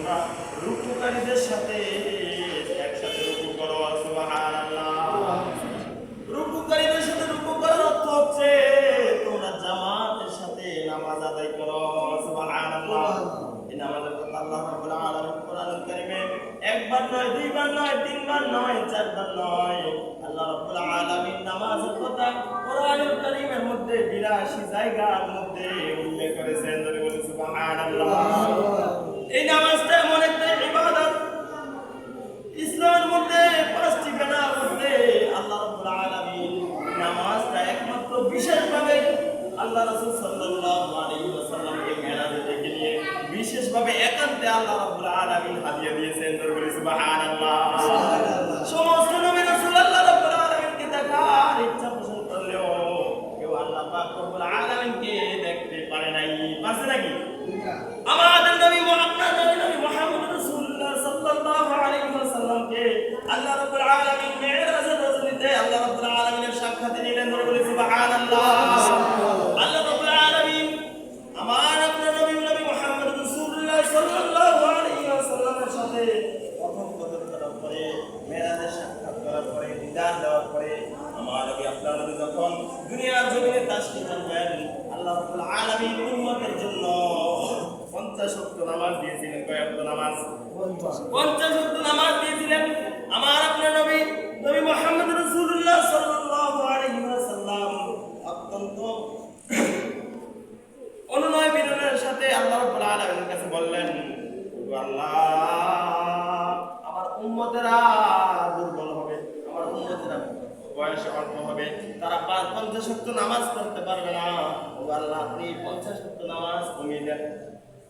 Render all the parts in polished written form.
তোমরা রুকুকারীদের সাথে একসাথে রুকু করো। সুবহানাল্লাহ। রুকুকারীদের সাথে রুকু করার অর্থ হচ্ছে তোমরা জামাতের সাথে নামাজ আদায় করো। সুবহানাল্লাহ। এই নামাজের কথা আল্লাহ রাব্বুল আলামিন কোরআনুল কারীমে একবার নয়, দুইবার নয়, তিনবার নয়, চারবার নয়, আল্লাহ রাব্বুল আলামিন নামাজের কথা কোরআনুল কারীমের মধ্যে ৮২ জায়গার মধ্যে উল্লেখ করেছেন। সুবহানাল্লাহ। এই নামাজটা এমন একটা ইবাদত, ইসলামের মধ্যে ৫টি বেনার মধ্যে আল্লাহ রাব্বুল আলামিন নামাজটা একমাত্র বিশেষভাবে আল্লাহ রাসূল সাল্লাল্লাহু আলাইহি ওয়াসাল্লামকে মেরাজে ডেকে নিয়ে বিশেষভাবে একান্তে আল্লাহ রাব্বুল আলামিন হাদিয়া দিয়েছেন। সুবহানাল্লাহ। সমস্ত নবী রাসূল আল্লাহ রাব্বুল আলামিনকে দেখার ইচ্ছা পোষণ করলেও কেউ আল্লাহ পাক রব্বুল আলামিনকে দেখতে পারে নাই। পারছে নাকি? আমাদের নবী মুহাম্মদ রাসূলুল্লাহ সাল্লাল্লাহু আলাইহি ওয়াসাল্লামকে আল্লাহ রাব্বুল আলামিন মেরাজের রাজনীতে আল্লাহ রাব্বুল আলামিনের সাক্ষাতে নিলেন। সুবহানাল্লাহ। আল্লাহ রাব্বুল আলামিন আমার আপনার নবী মুহাম্মদ রাসূলুল্লাহ সাল্লাল্লাহু আলাইহি ওয়াসাল্লামের সাথে প্রথম কথা করার পরে মেরাজের সাক্ষাৎ করার পরে দিদার দেওয়ার পরে আমার নবী আপনার নবী যখন দুনিয়ার জমিনে তাশরীফ আনবেন আল্লাহ রাব্বুল আলামিন উম্মতের জন্য 50 ওয়াক্ত নামাজ দিয়েছিলেন। কয় ওয়াক্ত নামাজ? 50 ওয়াক্ত নামাজ দিয়েছিলেন। আমার আপনার নবী মুহাম্মদ রাসূলুল্লাহ সাল্লাল্লাহু আলাইহি ওয়াসাল্লাম অত্যন্ত অনুনয় বিনয়ের সাথে আল্লাহ রাব্বুল আলামিনের কাছে বললেন, আল্লাহ আমার উম্মতেরা দুর্বল হবে, আমার উম্মতেরা বয়স অল্প হবে, তারা 50 ওয়াক্ত নামাজ পড়তে পারবে না। ও আল্লাহ আপনি 50 ওয়াক্ত নামাজ কমিয়ে দেন।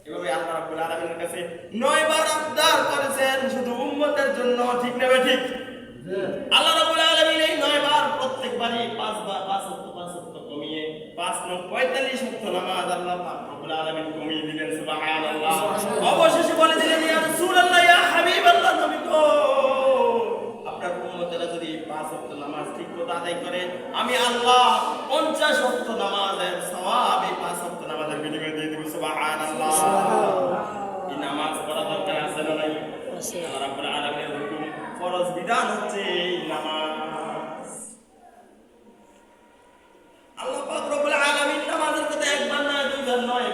এভাবে আল্লাহ রাব্বুল আলামিনের কাছে 9 বার আবদার করেছেন শুধু উম্মতের জন্য। ঠিক না ঠিক? আল্লাহ রাব্বুল আলামিন এই 9 বার প্রত্যেকবারই 5 বার 5 ওয়াক্ত কমিয়ে 5 9 45 ওয়াক্ত নামাজ আল্লাহ পাক রব্বুল আলামিন কমিয়ে দিলেন। সুবহানাল্লাহ। অবশেষে বলে দিলেন, ইয়া রাসূলুল্লাহ, ইয়া হাবিবাল্লাহ, নবী গো আপনার উম্মতেরা যদি 5 ওয়াক্ত নামাজ ঠিকমতো আদায় করে আমি আল্লাহ 50 ওয়াক্ত নামাজের সওয়াব এই 5 ওয়াক্ত নামাজের বিনিময়ে দিয়ে দেব। সুবহানাল্লাহ। এই নামাজ পড়া দরকার আছে না নাই? আল্লাহ রাব্বুল আলামিনের হুকুম, ফরজ বিধান হচ্ছে এই নামাজ। আল্লাহ পাক রব্বুল আলামিন নামাজের কথা একবার নয়, দুইবার নয়,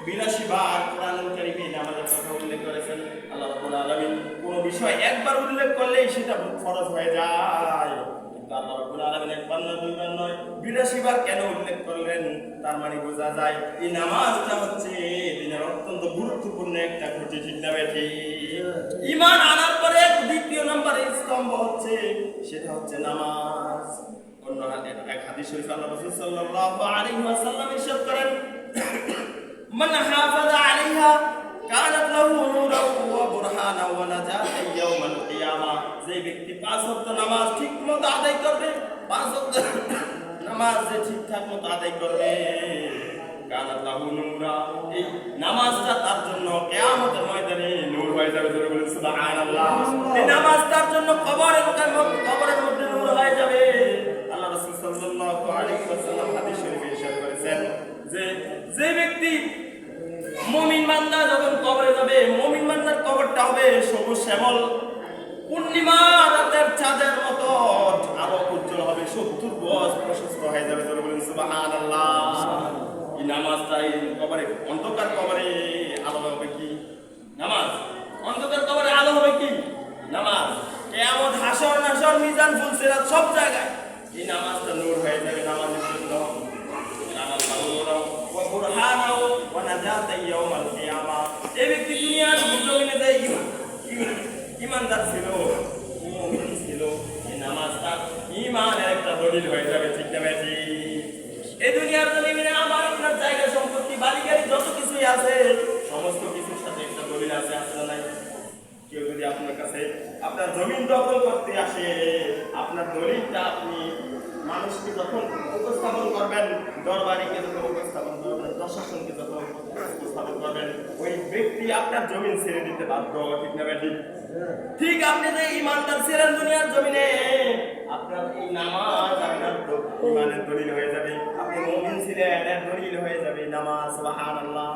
82 বার কোরআনুল কারীমে নামাজের কথা উল্লেখ করেছেন। আল্লাহ রাব্বুল আলামিন কোন বিষয় একবার উল্লেখ করলেই সেটা ফরজ হয়ে যায়। কিন্তু আল্লাহ রাব্বুল আলামিন একবার নয়, দুইবার নয়, 82 বার কেন উল্লেখ করলেন? তার মানে বোঝা যায় এই নামাজটা হচ্ছে দিনের অত্যন্ত গুরুত্বপূর্ণ একটা খুঁটি। ঠিক না ঠিক? ঈমান আনার পরে দ্বিতীয় নম্বরের স্তম্ভ হচ্ছে সেটা হচ্ছে নামাজ। অন্য এক হাদিস শরীফ আল্লাহ রাসূল সাল্লাল্লাহু আলাইহি ওয়াসাল্লাম ইরশাদ করেন, মান হাফাযা আলাইহা কানাত লাহু নূরান ওয়া বুরহানান ওয়া নাজাতান ইয়াউমাল কিয়ামাহ। যে ব্যক্তি 5 ওয়াক্ত নামাজ ঠিকমতো আদায় করবে, 5 ওয়াক্ত নামাজ যে ঠিকঠাক মতো আদায় করবে, কানাত লাহু নূরা, এই নামাজটা তার জন্য কিয়ামতের ময়দানে নূর হয়ে যাবে। জোরে বলুন সুবহানাল্লাহ। এই নামাজ তার জন্য কবরের মধ্যে নূর হয়ে যাবে। আল্লাহ রাসূল সাল্লাল্লাহু আলাইহি ওয়াসাল্লাম হাদিস শরীফে ইরশাদ করেছেন যে ব্যক্তি মুমিন বান্দা যখন কবরে যাবে, মুমিন বান্দার কবরটা হবে সবুজ শ্যামল পূর্ণিমা রাতের চাঁদের মতো আরো উজ্জ্বল হবে, 70 গজ প্রশস্ত হয়ে যাবে। জোরে বলুন সুবহানাল্লাহ। এই নামাজটাই কবরে, অন্ধকার কবরে আলো হবে কি? নামাজ। অন্ধকার কবরে আলো হবে কি? নামাজ। কিয়ামত, হাসর নাসর, মিজান, ফুলসিরাত সব জায়গায় এই নামাজটা নূর হয়ে যাবে। নামাজের জন্য এই ব্যক্তি দুনিয়ার জমিনে যায় ইমানদার ছিল, মুমিন ছিল, এই নামাজটা ঈমানের একটা দলিল হয়ে যাবে। ঠিক না ঠিক? এই দুনিয়ার জমিনে আমার আপনার জায়গা সম্পত্তি বাড়ি গাড়ি যত কিছুই আছে সমস্ত কিছুর সাথে একটা দলিল আছে, আসলে নাই? কেউ যদি আপনার কাছে আপনার জমিন দখল করতে আসে, আপনার দলিলটা আপনি মানুষকে যখন উপস্থাপন করবেন, দরবারীকে যখন উপস্থাপন করবেন, প্রশাসনকে যখন উপস্থাপন করবেন, ওই ব্যক্তি আপনার জমিন ছেড়ে দিতে বাধ্য। ঠিক না ঠিক? ঠিক আপনি যে ইমানদার ছিলেন দুনিয়ার জমিনে, আপনার এই নামাজ আপনার ইমানের দলিল হয়ে যাবে। আপনি মুমিন ছিলেন, এর দলিল হয়ে যাবে নামাজ। সুবহানাল্লাহ।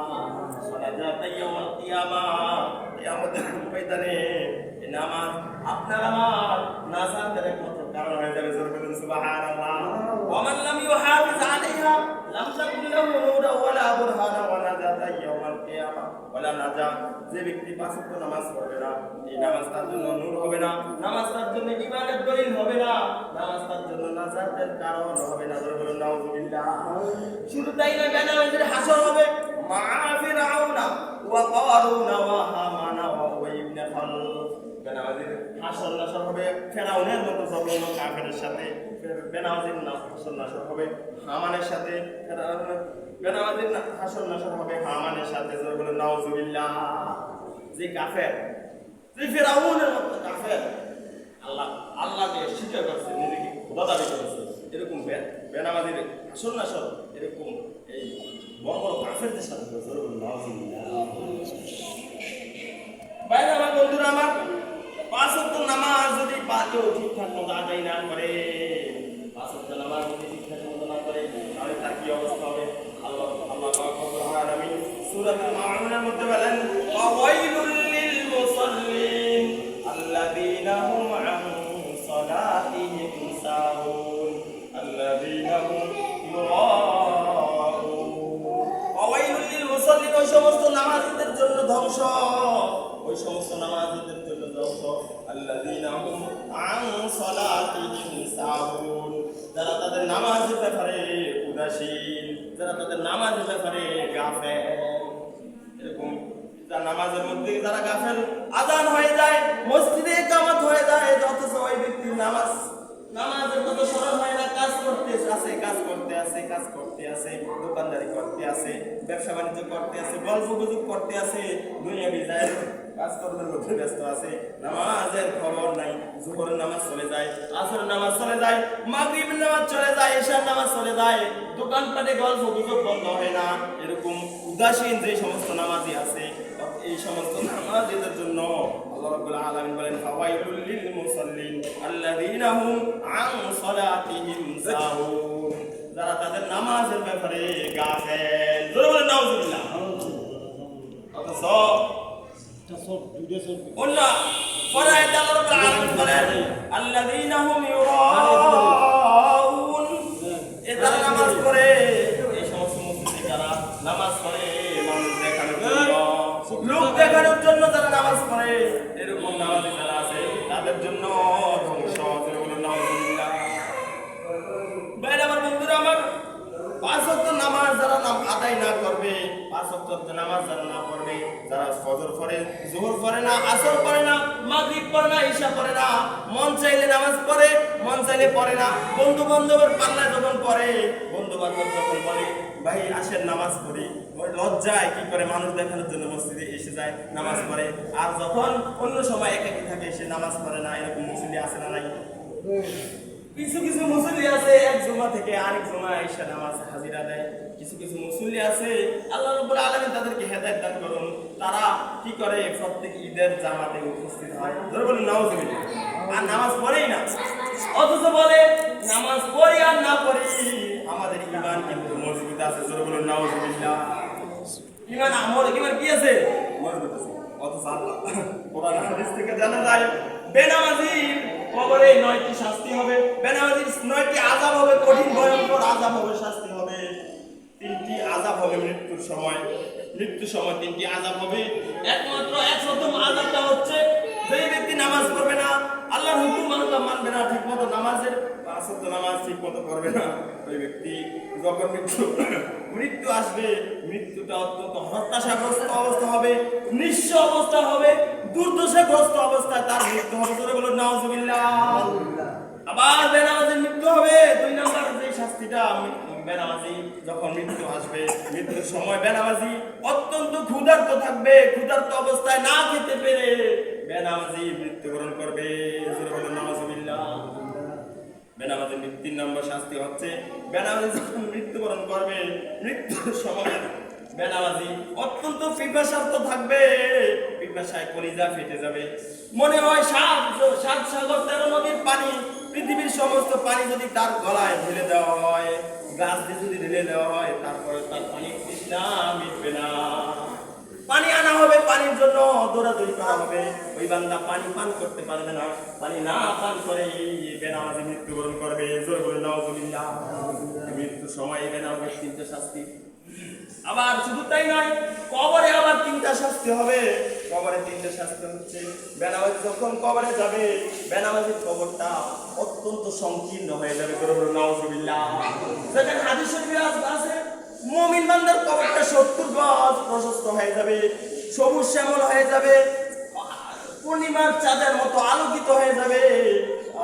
কিয়ামতের ময়দানে এই নামাজ আপনার আমার নাজাতের একমাত্র কারণ হয়ে যাবে। জোরে বলুন সুবহানাল্লাহ। ওয়া মান লাম ইউহাফিজ আলাইহা লাম তাকুন লাহু নূরা ওয়ালা বুরহানা ওয়া নাজাতা ইয়াউমাল কিয়ামা ওয়ালা নাজাত। যে ব্যক্তি পাঁচ ওয়াক্ত নামাজ পড়বে না, এই নামাজ তার জন্য নূর হবে না, নামাজ তার জন্য ঈমানের দলিল হবে না, নামাজ তার জন্য নাজাতের কারণ হবে না। জোরে বলুন নাউযুবিল্লাহ। শুধু তাই নয়, বেনামাজের হাসর হবে মা ফিরআউনা ওয়া কারুনা ওয়া হামানা ওয়া উবাই ইবনে খালদ। বেনামাজির হাসর নাসর হবে ফেরাউনের মতো জঘন্য কাফেরের সাথে, বেনামাজির হাসর নাসর হবে হামানের সাথে, বেনামাজির হাসর নাসর হবে হামানের সাথে। জোরে বলুন নাউযুবিল্লাহ। যে কাফের, যে ফেরাউনের মতো কাফের, আল্লাহকে স্বীকার করছে, নিজেকে খোদা দাবি করেছে, এরকম বেনামাজির হাসর নাসর এরকম এই বড় বড় কাফেরদের সাথে। জোরে বলুন নাউযুবিল্লাহ। বাইরে আমার বন্ধুরা, আমার পাঁচ ওয়াক্ত নামাজ যদি কেউ ঠিকঠাক মতো আদায় না করে, পাঁচ ওয়াক্ত নামাজ যদি ঠিকঠাক মতো না করে, তাহলে তার কি অবস্থা হবে? আল্লাহ রব্বুল আলামিন সূরাতুল মাউনের মধ্যে বলেন, ওয়াইলুল লিল মুসাল্লিন আল্লাযীনা হুম আন সালাতিহিম সাহুন আল্লাযীনা হুম ইউরাউন। ওয়াইলুল লিল মুসাল্লিন, ওই সমস্ত নামাজীদের জন্য ধ্বংস, ওই সমস্ত নামাজীদের জন্য ধ্বংস। আল্লাযীনা হুম আন সালাতিহিম সাহুন, যারা তাদের নামাজের ব্যাপারে উদাসীন, যারা তাদের নামাজের ব্যাপারে গাফেল। এরকম যারা নামাজের মধ্যে যারা গাফেল, আযান হয়ে যায়, মসজিদে ইকামত হয়ে যায়, অথচ ওই ব্যক্তির নামাজের কথা স্মরণ হয় না, কাজ করতে আছে, দোকানদারি করতে আছে, ব্যবসা বাণিজ্য করতে আছে, গল্প গুজব করতে আছে, দুনিয়াবি যায় কাজকর্মের মধ্যে ব্যস্ত আছে, নামাজের খবর নাই। জোহরের নামাজ চলে যায়, আসরের নামাজ চলে যায়, মাগরিবের নামাজ চলে যায়, ইশার নামাজ চলে যায়, দোকানপাটে গল্প গুজব বন্ধ হয় না। এরকম উদাসীন যে সমস্ত নামাজি আছে, এই সমস্ত নামাজীদের জন্য আল্লাহ রাব্বুল আলামিন বলেন, ফাওয়াইলুল লিল মুসাল্লিন আল্লাযীনা হুম আন সালাতিহিম সাহুন, যারা তাদের নামাজের ব্যাপারে গাফেল। জোরে বলেন নাউযুবিল্লাহ। অথচ অন্য ফরায়েদ আল্লাহ রাব্বুল আলামিন বলেন, আল্লাযীনা হুম ইউরাউন, যারা নামাজ পড়ে, এই সমস্ত মুসলিম যারা নামাজ পড়ে মানুষ দেখানোর জন্য, লোক দেখানোর জন্য যারা নামাজ পড়ে, এরকম নামাজি যারা আছে তাদের জন্য ধ্বংস। নাউযুবিল্লাহ। বাইরে আমার বন্ধুরা, আমার পাঁচ ওয়াক্ত নামাজ যারা আদায় না করবে, পাঁচ ওয়াক্ত নামাজ যারা না পড়বে, যারা ফজর পড়ে, যোহর পড়ে না, আসর পড়ে না, মাগরিব পড়ে না, ইশা পড়ে না, মন চাইলে নামাজ পড়ে, মন চাইলে পড়ে না, বন্ধু বান্ধবের পাল্লায় যখন পড়ে, বন্ধু বান্ধব যখন বলে ভাই আসেন নামাজ পড়ি, ওই লজ্জায় কি করে মানুষ দেখানোর জন্য মসজিদে এসে যায়, নামাজ পড়ে। আর যখন অন্য সময় একাকী থাকে সে নামাজ পড়ে না। এরকম মুসল্লি আছে না নাই? কিছু কিছু মুসল্লি আছে এক জুমা থেকে আরেক জুমা এসে নামাজ হাজিরা দেয়। কিছু কিছু মুসল্লি আছে, আল্লাহ রাব্বুল আলামিন তাদেরকে হেদায়েত দান করুন, তারা কি করে প্রত্যেক ঈদের জামাতে উপস্থিত হয়। ধরে বলুন নাউযুবিল্লাহ। আর নামাজ পড়েই না, অথচ বলে নামাজ পড়ি আর না পড়ি আমাদের ঈমান কিন্তু মজবুত আছে। ধরে বলুন নাউযুবিল্লাহ। ঈমান ঈমান কি আছে? মজবুত আছে। অথচ আল্লাহ কোরআন হাদিস থেকে জানা যায় বেনামাজির কবরে 9টি শাস্তি হবে, বেনামাজির 9টি আযাব হবে, কঠিন ভয়ঙ্কর আযাব হবে, শাস্তি হবে। 3টি আযাব হবে মৃত্যুর সময় 3টি আযাব হবে। একমাত্র 100তম আযাবটা হচ্ছে যে ব্যক্তি নামাজ পড়বে না, আল্লাহর হুকুম মানবে না, ঠিকমতো নামাজের 5 ওয়াক্ত নামাজ ঠিকমতো পড়বে না, ওই ব্যক্তি যখন মৃত্যু আসবে, মৃত্যুটা অত্যন্ত হতাশাগ্রস্ত অবস্থা হবে, নিঃস্ব অবস্থা হবে, দুর্দশাগ্রস্ত অবস্থায় তার মৃত্যু হবে। করে বলুন নাউযুবিল্লাহ। আবার বেনামাজির মৃত্যু হবে। 2 নম্বর যে শাস্তিটা, বেনামাজি যখন মৃত্যু আসবে, মৃত্যুর সময় বেনামাজি অত্যন্ত ক্ষুধার্ত থাকবে, ক্ষুধার্ত অবস্থায় না খেতে পেরে বেনামাজি মৃত্যুবরণ করবে। করে বলুন নাউযুবিল্লাহ। বেনামাজির 3 নম্বর শাস্তি হচ্ছে বেনামাজি যখন মৃত্যুবরণ করবে, মৃত্যুর সময় বেনামাজি অত্যন্ত পিপাসার্ত থাকবে, পিপাসায় কলিজা ফেটে যাবে, মনে হয় 7 সাগর 13 নদীর পানি, পৃথিবীর সমস্ত পানি যদি তার গলায় ঢেলে দেওয়া হয়, গ্লাস দিয়ে যদি ঢেলে দেওয়া হয়, তারপরে তার পানি তৃষ্ণা মিটবে না। পানি আনা হবে, পানির জন্য দৌড়াদৌড়ি করা হবে। ওই বান্দা পানি পান করতে পারবে না, পানি না পান করে বেনামাজি মৃত্যুবরণ করবে। জোরে বলে নাউজুবিল্লাহ। মৃত্যুর সময় বেনামাজি 3টা শাস্তি। আবার শুধু তাই নয়, কবরে আবার 3টা শাস্তি হবে। কবরে 3টা শাস্তি হচ্ছে, বেনামাজি যখন কবরে যাবে, বেনামাজির কবরটা অত্যন্ত সংকীর্ণ হয়ে যাবে। জোরে বলে নাউজুবিল্লাহ। যেখানে হাদিস শরীফে আছে মুমিন বান্দার কবরটা 70 গজ প্রশস্ত হয়ে যাবে, সবুজ শ্যামল হয়ে যাবে, পূর্ণিমার চাঁদের মতো আলোকিত হয়ে যাবে,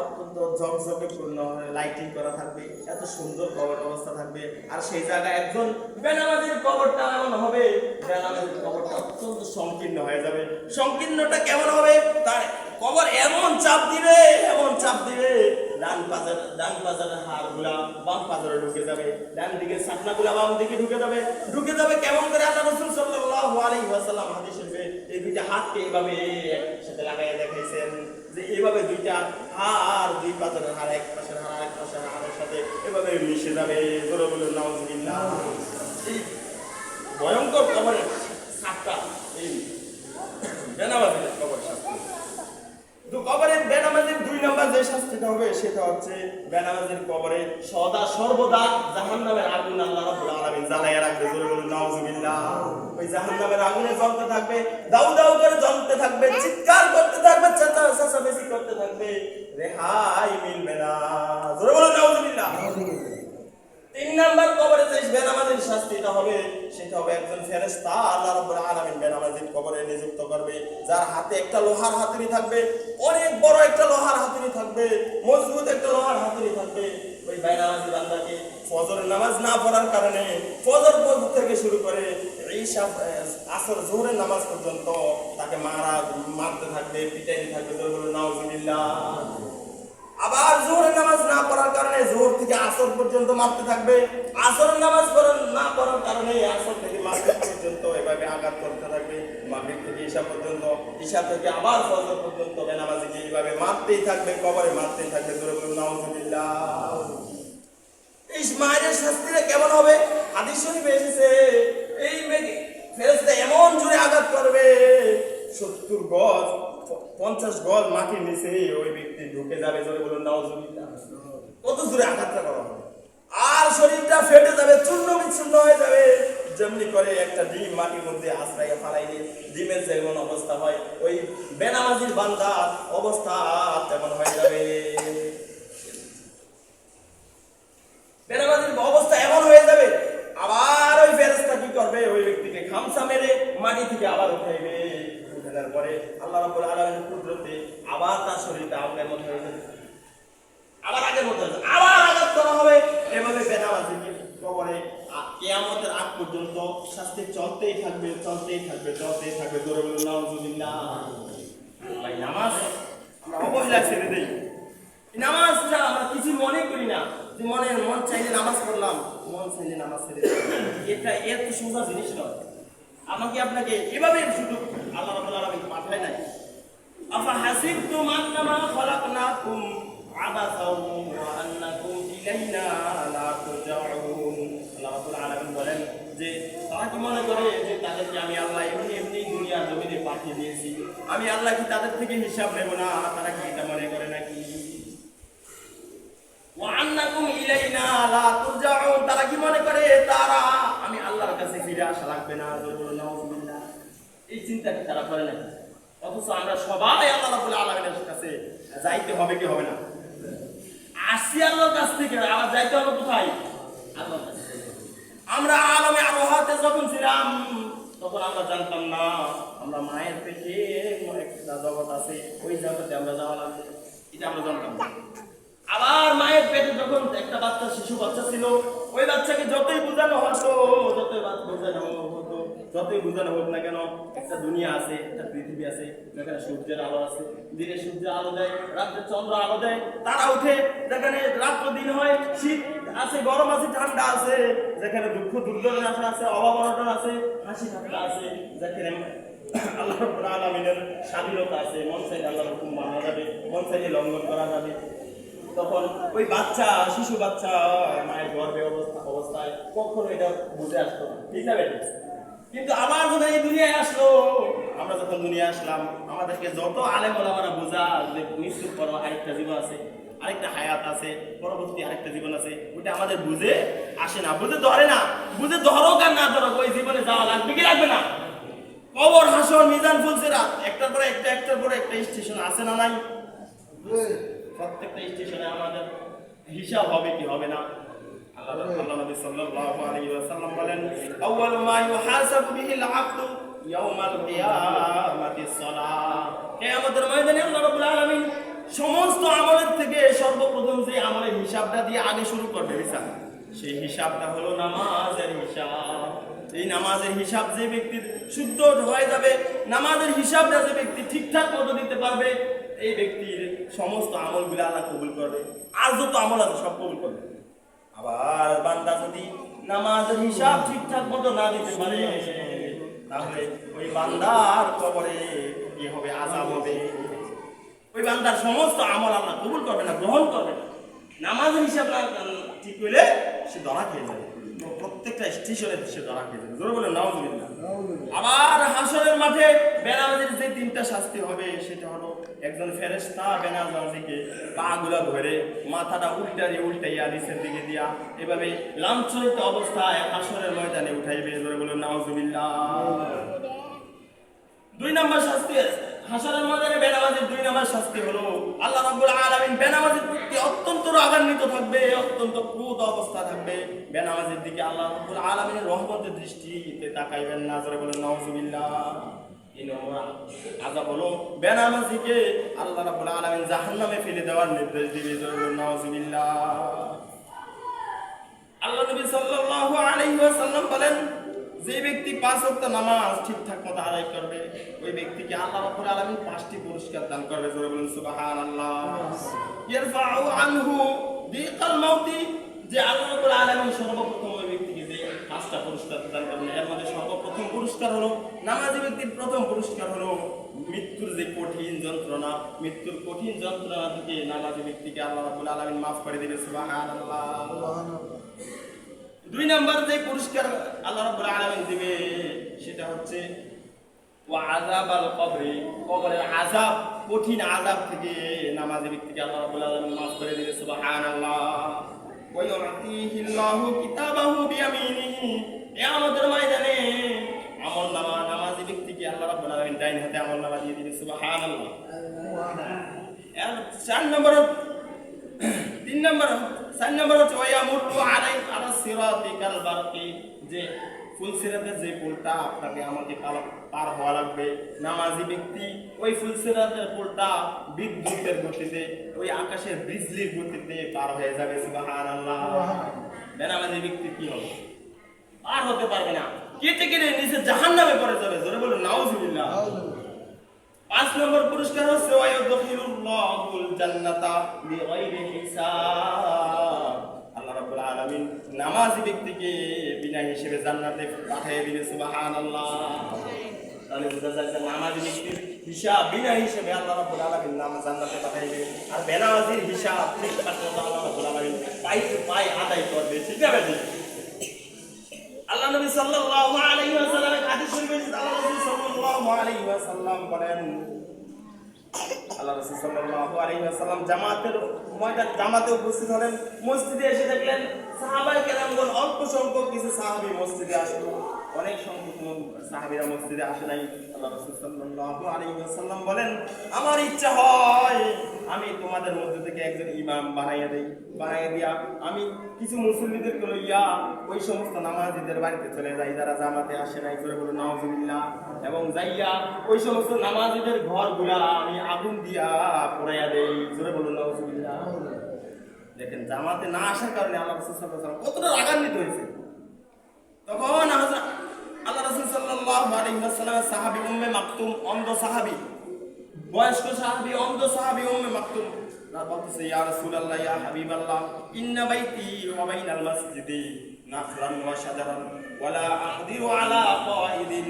অত্যন্ত ঝকঝকে পূর্ণ লাইটিং করা থাকবে, এত সুন্দর কবর অবস্থা থাকবে। আর সেই জায়গায় একজন বেনামাজির কবরটা এমন হবে, বেনামাজির কবরটা অত্যন্ত সংকীর্ণ হয়ে যাবে। সংকীর্ণটা কেমন হবে? তার কবর এমন চাপ দিবে, এমন চাপ দিবে, ডান পাজারের হাড়গুলা বাম পাজারে ঢুকে যাবে, ডান দিকে সাকনাগুলা বাম দিকে ঢুকে যাবে। কেমন করে? আল্লাহ রাসূল সাল্লাল্লাহু আলাইহি ওয়াসাল্লাম হাদিস শরীফে এই দুইটা হাতকে এইভাবে একসাথে লাগাইয়া দেখাইছেন যে এইভাবে দুইটা হাড়, দুই পাজারের হাড়, এক পাশের হাড় এক পাশের হাড়ের সাথে এভাবে মিশে যাবে। জোরে বলুন নাউজুবিল্লাহ। এই ভয়ঙ্কর কবরের সাতটা, এই বেনামাজির কবর শাস্তি। তো কবরের বেনামাজির 2 নম্বর যে শাস্তিটা হবে সেটা হচ্ছে বেনামাজির কবরে সদা সর্বদা জাহান্নামের আগুন আল্লাহ রাব্বুল আলামিন জ্বালায়া রাখবে। জোরে বলুন নাউজুবিল্লাহ। ওই জাহান্নামের আগুনে জ্বলতে থাকবে, দাউ দাউ করে জ্বলতে থাকবে, চিৎকার করতে থাকবে, চেঁচামেচি করতে থাকবে, রেহাই মিলবে না। জোরে বলুন নাউজুবিল্লাহ। 3 নম্বর কবরে যে বেনামাজির শাস্তিটা হবে সেটা হবে একজন ফেরেশতা আল্লাহ রাব্বুল আলামিন বেনামাজির কবরে নিযুক্ত করবে, যার হাতে একটা লোহার হাতুড়ি থাকবে, অনেক বড় একটা লোহার হাতুড়ি থাকবে, মজবুত একটা লোহার হাতুড়ি থাকবে। ওই বেনামাজি বান্দাকে ফজরের নামাজ না পড়ার কারণে ফজর থেকে শুরু করে ঈশা আসর জোহরের নামাজ পর্যন্ত তাকে মারতে থাকবে, পিটাইতে থাকবে। বলুন নাউজুবিল্লাহ। আবার জোহরের নামাজ না পড়ার কারণে জোহর থেকে আসর পর্যন্ত মারতে থাকবে, আসরের নামাজ না পড়ার কারণে আসর থেকে মাগরিব পর্যন্ত এভাবে আঘাত করতে থাকবে, মাগরিব থেকে ঈশা পর্যন্ত, ঈশা থেকে আবার ফজর পর্যন্ত বেনামাজিকে এইভাবে মারতেই থাকবে, কবরে মারতেই থাকবে। জোরে বলুন নাউজুবিল্লাহ। এই মায়ের শাস্তিটা কেমন হবে? হাদিস শরীফে এসেছে এই ফেরেশতা এমন জোরে আঘাত করবে, 70 গজ 50 গজ মাটির নিচে ওই ব্যক্তি ঢুকে যাবে। জোরে বলুন নাউজুবিল্লাহ। কত জোরে আঘাতটা করা হবে, আর শরীরটা ফেটে যাবে, চূর্ণ বিচ্ছিন্ন হয়ে যাবে। যেমনি করে একটা ডিম মাটির মধ্যে আশ্রয় ফালাইলে ডিমের যেমন অবস্থা হয়, ওই বেনামাজির বান্দার অবস্থা তেমন হয়ে যাবে। বেনামাজির অবস্থা এমন হয়ে যাবে, আবার ওই ফেরেশতা কি করবে? ওই ব্যক্তিকে খামসা মেরে মাটি থেকে আবার উঠাইবে। উঠানোর পরে আল্লাহ রাব্বুল আলামিনের কুদরতে আবার তার শরীরটা আগের মতো হয়ে যাবে, আবার আগের মতো হয়ে যাবে, আবার আঘাত করা হবে। এভাবে বেনামাজিকে কবরে কিয়ামতের আগ পর্যন্ত শাস্তি চলতেই থাকবে। জোরে বলুন নাউজুবিল্লাহ। ভাই নামাজ আমরা অবহেলা ছেড়ে দেই। নামাজটা আমরা কিছু মনে করি না, যে মন চাইলে নামাজ পড়লাম, মন চাইলে নামাজ ছেড়ে দিলাম। এটা এত সোজা জিনিস নয়। আমাকে আপনাকে এভাবে শুধু আল্লাহ রাব্বুল আলামিন পাঠায় নাই। আফা হাসিবতুম আন্নামা খালাকনাকুম আবাসাও ওয়া আন্নাকুম ইলাইনা লা তুরজাউন। আল্লাহ রাব্বুল আলামিন বলেন যে তারা কি মনে করে যে তাদেরকে আমি আল্লাহ এমনি দুনিয়ার জমিনে পাঠিয়ে দিয়েছি, আমি আল্লাহ কি তাদের থেকে হিসাব নেব না? তারা কি এটা মনে করে নাকি? ওয়া আন্নাকুম ইলাইনা লা তুরজাউন, তারা কি মনে করে তারা আমি আল্লাহর কাছে ফিরে আসা লাগবে না? নাউজুবিল্লাহ। এই চিন্তা কি তারা করে না? অথচ আমরা সবাই আল্লাহ রাব্বুল আলামিনের কাছে যাইতে হবে কি হবে না? আসি আল্লাহর কাছ থেকে, আবার যাইতে হবে কোথায়? আল্লাহর কাছে। আমরা আলমে আরওয়াহতে যখন ছিলাম তখন আমরা জানতাম না আমরা মায়ের পেটে একটা জগৎ আছে, ওই জগতে আমরা যাওয়া লাগবে, এটা আমরা জানতাম না। আবার মায়ের পেটে যখন একটা বাচ্চা, শিশু বাচ্চা ছিল, ওই বাচ্চাকে যতই বোঝানো হতো, যতই বোঝানো হোক না কেন, একটা দুনিয়া আছে, একটা পৃথিবী আছে, যেখানে সূর্যের আলো আছে, দিনে সূর্যের আলো দেয়, রাত্রে চন্দ্র আলো দেয়, তারা উঠে, যেখানে রাত্র দিন হয়, শীত আছে, গরম আছে, ঠান্ডা আছে, যেখানে দুঃখ দুর্দশা আছে, অভাব অনটন আছে, হাসি ঠাট্টা আছে, যেখানে আল্লাহ রাব্বুল আলামিনের স্বাধীনতা আছে, মন চাইলে আল্লাহর হুকুম মানা যাবে, মন চাইলে লঙ্ঘন করা যাবে। তখন ওই বাচ্চা, শিশু বাচ্চা মায়ের গর্ভে অবস্থায় কখনো এটা বুঝে আসতো না, ঠিক আছে? কিন্তু আবার যখন এই দুনিয়ায় আসলো, আমরা যখন দুনিয়ায় আসলাম, আমাদেরকে যত আলেম ওলামারা বোঝা যে মৃত্যুর পর আরেকটা জীবন আছে, আরেকটা হায়াত আছে, পরবর্তী আরেকটা জীবন আছে, ওটা আমাদের বুঝে আসে না, বুঝে ধরে না। বুঝে ধরোক আর না ধরোক, ওই জীবনে যাওয়া লাগবে কি লাগবে না? কবর, হাসর, মিজান, ফুলসিরাত, একটার পরে একটা স্টেশন আছে না নাই? প্রত্যেকটা স্টেশনে আমাদের হিসাব হবে কি হবে না? আল্লাহ নবী সাল্লাল্লাহু আলাইহি ওয়াসাল্লাম বলেন, আউয়ালু মা ইউহাসাবু বিহিল আবদু ইয়াউমাল কিয়ামাতিস সালাহ। কিয়ামতের ময়দানে আল্লাহ রাব্বুল আলামিন সমস্ত আমলের থেকে সর্বপ্রথম যে আমলের হিসাবটা দিয়ে আগে শুরু করবে বিচার, সেই হিসাবটা হলো নামাজের হিসাব। এই নামাজের হিসাব যে ব্যক্তির শুদ্ধ হয়ে যাবে, নামাজের হিসাবটা যে ব্যক্তি ঠিকঠাক মতো দিতে পারবে, এই ব্যক্তির সমস্ত আমলগুলো আল্লাহ কবুল করবে, আর যত আমল আছে সব কবুল করবে। আবার বান্দা যদি নামাজের হিসাব ঠিকঠাক মতো না দিতে পারে, তাহলে ওই বান্দার কবরে কি হবে? আযাব হবে। ওই বান্দার সমস্ত আমল আল্লাহ কবুল করবে না, গ্রহণ করবে না। নামাজের হিসাব না ঠিক হইলে সে ধরা খেয়ে যাবে, প্রত্যেকটা স্টেশনে সে ধরা খেয়ে যাবে। জোরে বলে নাউজুবিল্লাহ। আবার হাসরের মাঠে বেনামাজির যে তিনটা শাস্তি হবে, সেটা হলো একজন ফেরেশতা বেনামাজিকে পা গুলা ধরে মাথাটা উল্টাইয়া নিচের দিকে দিয়া এভাবে লাঞ্ছনিত অবস্থায় হাসরের ময়দানে উঠাইবে। জোরে বলে নাউজুবিল্লাহ। 2 নম্বর শাস্তি হাসরের ময়দানে বেনামাজির 2 নম্বর শাস্তি হলো, আল্লাহ রাব্বুল আলামিন বেনামাজির প্রতি অত্যন্ত রাগান্বিত থাকবে, অত্যন্ত ক্রোধ অবস্থা থাকবে। বেনামাজির দিকে আল্লাহ রাব্বুল আলামিনের রহমতের দৃষ্টিতে তাকাইবেন না। জোরে বলেন নাউজুবিল্লাহ। 3 নম্বর আযাব হলো বেনামাজিকে আল্লাহ রাব্বুল আলামিন জাহান্নামে ফেলে দেওয়ার নির্দেশ দিবে। জোরে বলেন নাউজুবিল্লাহ। আল্লাহ নবী সাল্লাল্লাহু আলাইহি ওয়াসাল্লাম বলেন, যে ব্যক্তি 5 ওয়াক্ত নামাজ ঠিকঠাক মতো আদায় করবে, ওই ব্যক্তিকে আল্লাহ রাব্বুল আলামিন 5টি পুরস্কার দান করবে। জোরে বলুন সুবহানাল্লাহ। ইয়ারফাউ আনহু দিকাল মাউতি, যে আল্লাহ রাব্বুল আলামিন সর্বপ্রথম ওই ব্যক্তিকে যে 5টা পুরস্কার দান করবেন, এর মধ্যে সর্বপ্রথম পুরস্কার হলো, নামাজি ব্যক্তির প্রথম পুরস্কার হলো মৃত্যুর যে কঠিন যন্ত্রণা, মৃত্যুর কঠিন যন্ত্রণা থেকে নামাজি ব্যক্তিকে আল্লাহ রাব্বুল আলামিন মাফ করে দিবে। সুবহানাল্লাহ। 2 নম্বর যে পুরস্কার আল্লাহ রাব্বুল আলামিন দিবে, সেটা হচ্ছে ওয়া আযাবাল কবরি, কবরের আযাব, কঠিন আযাব থেকে নামাজি ব্যক্তিকে আল্লাহ রাব্বুল আলামিন মাফ করে দিবে। সুবহানাল্লাহ। ওয়া ইউতিহিল্লাহু কিতাবাহু বিয়ামিনিহি, কিয়ামতের ময়দানে আমলনামা নামাজি ব্যক্তিকে আল্লাহ রাব্বুল আলামিন ডাইন হাতে আমলনামা দিয়ে দিবে। সুবহানাল্লাহ। 4 নম্বর 4 নম্বর হচ্ছে ওয়ায়ামুরু আলা সিরাতি কাল বারকি, যে ফুলসিরাতের যে পুলটা আপনাকে আমাকে পার হওয়া লাগবে, নামাজি ব্যক্তি ওই ফুলসিরাতের পুলটা বিদ্যুতের গতিতে, ওই আকাশের বিজলির গতিতে পার হয়ে যাবে। সুবহানাল্লাহ। বেনামাজি ব্যক্তি কি হবে? পার হতে পারবে না, কেটে নিচে জাহান্নামে পড়ে যাবে। জোরে বলুন নাউজুবিল্লাহ। 5 নম্বর পুরস্কার হচ্ছে ওয়ায়ুদখিলুল্লাহুল জান্নাতা বিগাইরি হিসাব, আল্লাহ রাব্বুল আলামিন নামাজি ব্যক্তিকে বিনা হিসেবে জান্নাতে পাঠিয়ে দিবে। সুবহানাল্লাহ। তাহলে বোঝা যায় যে নামাজি ব্যক্তির হিসাব বিনা হিসেবে আল্লাহ রাব্বুল আলামিন জান্নাতে পাঠাইবে, আর বেনামাজির হিসাব ঠিকঠাক মতো আল্লাহ রাব্বুল আলামিন পাই আদায় করবে। ঠিক আছে? আল্লাহ নবী সাল্লাল্লাহু আলাইহি ওয়াসাল্লামের হাদিস শরীফে আল্লাহ রাসূল সাল্লাল্লাহু আলাইহি ওয়াসাল্লাম বলেন, আল্লাহ রাসূল সাল্লাল্লাহু আলাইহি ওয়াসাল্লাম জামাতে উপস্থিত হলেন, মসজিদে এসে দেখলেন সাহাবায়ে কেরামগণ অল্প সংখ্যক কিছু সাহাবী মসজিদে আসলো, অনেক সংখ্যক সাহাবীরা মসজিদে আসে নাই। আল্লাহ রাসূল সাল্লাল্লাহু আলাইহি ওয়াসাল্লাম বলেন, আমার ইচ্ছা হয় আমি তোমাদের মধ্যে থেকে একজন ইমাম বানাইয়া দিয়া আমি কিছু মুসল্লিদেরকে লইয়া ওই সমস্ত নামাজীদের বাড়িতে চলে যাই যারা জামাতে আসে নাই। জোরে বলুন নাউজুবিল্লাহ। এবং যাইয়া ওই সমস্ত নামাজীদের ঘরগুলা আমি আগুন দিয়া পোড়াইয়া দেই। জোরে বলুন নাউজুবিল্লাহ। দেখেন জামাতে না আসার কারণে আল্লাহ রাসূল সাল্লাল্লাহু আলাইহি ওয়াসাল্লাম কতটা রাগান্বিত হয়েছে। তখন আল্লাহ রাসূল সাল্লাল্লাহু আলাইহি ওয়াসাল্লামের সাহাবী উম্মে মাকতুম, অন্ধ সাহাবী, বয়স্ক সাহাবী, অন্ধ সাহাবী উম্মে মাকতুম বলতেছে, ইয়া রাসূলুল্লাহ, ইয়া হাবিবাল্লাহ, ইন্না বাইতি ওয়া বাইনাল মাসজিদি নাখলান ওয়া শাজারান ওয়া লা আকদিরু আলা কাইদিন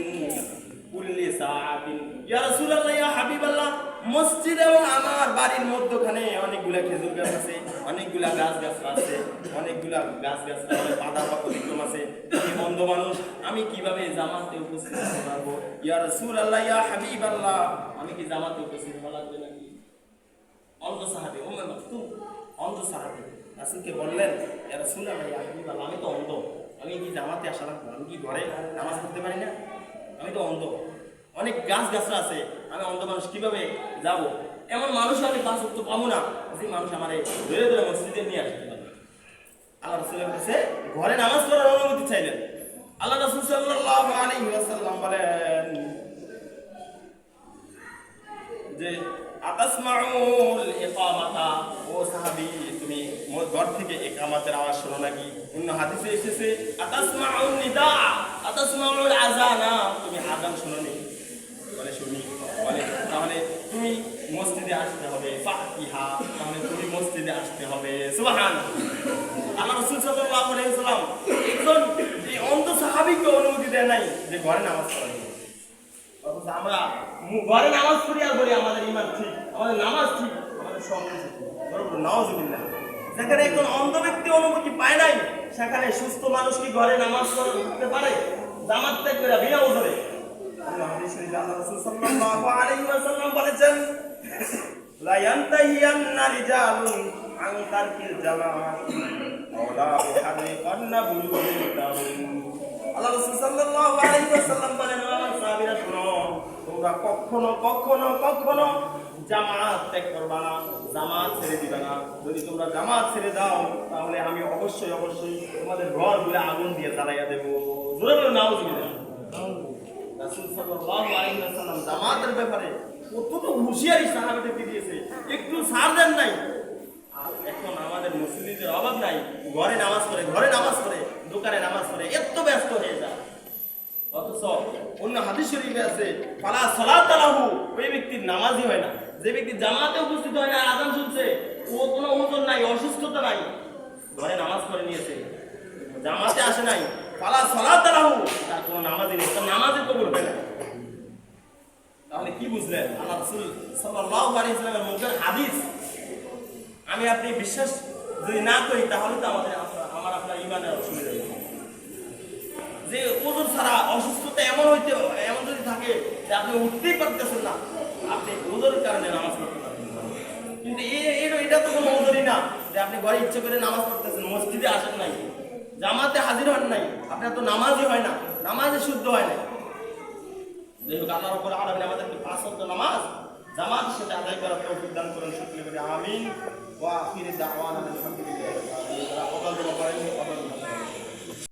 কুল্লি সাআতিন। ইয়া রাসূলুল্লাহ, ইয়া হাবিবাল্লাহ, মসজিদ এবং আমার বাড়ির মধ্যখানে অনেকগুলা খেজুর গাছ আছে, অনেকগুলা গাছ আছে, অনেকগুলা গাছ বাধা বা অতিক্রম আছে। আমি অন্ধ মানুষ, আমি কিভাবে জামাতে উপস্থিত হতে পারবো? ইয়া রাসূলুল্লাহ, ইয়া হাবিবাল্লাহ, আমি কি জামাতে উপস্থিত হওয়া লাগবে নাকি? অন্ধ সাহাবী উম্মে মাকতুম, অন্ধ সাহাবী রাসূলকে বললেন, ইয়া রাসূলুল্লাহ, ইয়া হাবিবাল্লাহ, আমি তো অন্ধ, আমি কি জামাতে আসা লাগবে? আমি কি ঘরে নামাজ পড়তে পারি না? আমি তো অন্ধ, অনেক গাছরা আছে, আমি অন্ধ মানুষ কিভাবে যাব? এমন মানুষ আমি 5 ওয়াক্ত পাবো না যে মানুষ আমার ধরে ধরে মসজিদে নিয়ে আসতে পারবে। আল্লাহ রাসূলের কাছে ঘরে নামাজ পড়ার অনুমতি চাইলেন। আল্লাহ রাসূল সাল্লাল্লাহু আলাইহি ওয়াসাল্লাম বলেন যে আতাসমাউল ইকামাতা, ও সাহাবী, তুমি ঘর থেকে ইকামাতের আওয়াজ শোনো নাকি? অন্য হাদিসে এসেছে আতাসমাউল নিদা, আতাসমাউল আযানা, তুমি আযান শোনো নি? বলে শুনি। বলে তাহলে তুমি মসজিদে আসতে হবে, ফাতিহা, তাহলে তুমি মসজিদে আসতে হবে। সুবহানাল্লাহ। আল্লাহ রাসূল সাল্লাল্লাহু আলাইহি ওয়াসাল্লাম একজন এই অন্ধ সাহাবীকে অনুমতি দেয় নাই যে ঘরে নামাজ পড়ার। অথচ আমরা ঘরে নামাজ পড়ি আর বলি আমাদের ঈমান ঠিক, আমাদের নামাজ ঠিক, আমাদের সব কিছু ঠিক। বরং নাউযুবিল্লাহ। যেখানে একজন অন্ধ ব্যক্তি অনুমতি পায় নাই, সেখানে সুস্থ মানুষ কি ঘরে নামাজ পড়তে পারে? জামাত ত্যাগ করে বিনা ওজরে। আল্লাহ হাদিস শরীফে আল্লাহ রাসূল সাল্লাল্লাহু আলাইহি ওয়াসাল্লাম বলেছেন, লা ইয়ানতাহিয়ান্না রিজালুন আন তারকিল জামাআত ওয়া লা ইহারিকান্না বুয়ুতাহুম। আল্লাহ রাসূল সাল্লাল্লাহু আলাইহি ওয়াসাল্লাম বলেন, আমার সাহাবীরা শুনো, তোমরা কখনো জামাত ত্যাগ করবা না, জামাত ছেড়ে দিবা না। যদি তোমরা জামাত ছেড়ে দাও তাহলে আমি অবশ্যই তোমাদের ঘরগুলো আগুন দিয়ে জ্বালাইয়া দেব। জোরে বলো নাউযুবিল্লাহ। রাসূল সাল্লাল্লাহু আলাইহি ওয়াসাল্লাম জামাতের ব্যাপারে কতটা হুঁশিয়ারি সাহাবাদেরকে দিয়েছে, একটু ছাড় দেন নাই। আর এখন আমাদের মুসলিমদের অভাব নাই, ঘরে নামাজ পড়ে, দোকানে নামাজ পড়ে, এত ব্যস্ত হয়ে যায়। অথচ অন্য হাদিস শরীফে আছে, ফালা সালাত লাহু, ওই ব্যক্তির নামাজই হয় না। যে ব্যক্তি জামাতে উপস্থিত হয় না, আযান শুনছে, ও কোনো ওজন নাই, অসুস্থতা নাই, ঘরে নামাজ পড়ে নিয়েছে, জামাতে আসে নাই, ফালা সালাত লাহু, তার কোনো নামাজই নেই, তার নামাজই কবুল হয় না। তাহলে কি বুঝলেন? আল্লাহ রাসূল সাল্লাল্লাহু আলাইহি ওয়াসাল্লামের মুখের হাদিস আমি আপনি বিশ্বাস যদি না করি, তাহলে তো আপনার ঈমানের অসুবিধা হবে। যে ওযর ছাড়া অসুস্থতা এমন যদি থাকে যে আপনি উঠতেই পারতেছেন না, আপনি ওযরের কারণে নামাজ পড়তে পারবেন না। কিন্তু এটা তো কোনো ওযরই না যে আপনি ঘরে ইচ্ছে করে নামাজ পড়তেছেন, মসজিদে আসেন নাই, জামাতে হাজির হন নাই, আপনার তো নামাজই হয় না, নামাজই শুদ্ধ হয় না। যাই হোক, আল্লাহ রাব্বুল আলামিন আমাদেরকে 5 ওয়াক্ত নামাজ জামাতের সাথে আদায় করার তৌফিক দান করেন। সকলে বলি আমিন। ওয়া আখিরি দাওয়ানা আলহামদুলিল্লাহ।